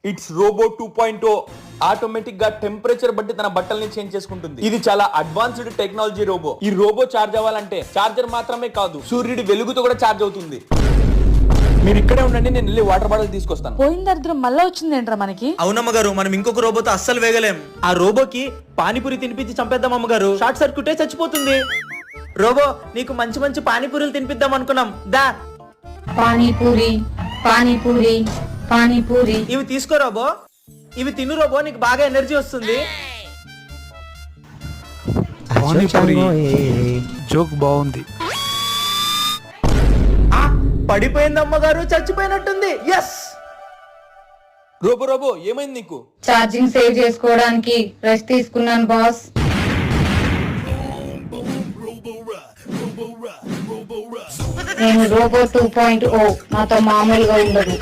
It's robo 2.0 automatic గా temperature బట్టి తన బట్టల్ని చేంజ్ చేసుకుంటుంది. ఇది చాలా అడ్వాన్స్డ్ టెక్నాలజీ రోబో. ఈ రోబో చార్జ్ అవ్వాలంటే చార్జర్ మాత్రమే కాదు, సూర్యుడి వెలుగుతో కూడా చార్జ్ అవుతుంది. మీరు ఇక్కడే ఉండండి, నేను వెళ్ళి వాటర్ బాటిల్ తీసుకొస్తాను. పోయిన దరిద్రం మళ్ళా వచ్చింది ఏంట్రా మనకి? అవునమ్మ గారు, మనం ఇంకొక రోబోతో అస్సలు వేగలేం. ఆ రోబోకి పానీపూరి తినిపించి చంపేద్దాం అమ్మగారు, షార్ట్ సర్క్యూటే చచ్చిపోతుంది. రోబో, నీకు మంచి మంచి పానీపూరీలు తినిపిద్దాం అనుకున్నాం, దా. పానీపూరి పానీపూరి పానీపూరి. ఇవి తీసుకో రోబో, ఇవి తిను రోబో, నీకు బాగా ఎనర్జీ వస్తుంది. జోక్ బాగుంది. పడిపోయింది అమ్మగారు, చచ్చిపోయినట్టుంది. ఎస్. రోబో రోబో ఏమైంది నీకు? ఛార్జింగ్ సేవ్ చేసుకోవడానికి రెస్ట్ తీసుకున్నాను బాస్. నేను రోబో 2.0, నాతో మామూలుగా ఉండదు.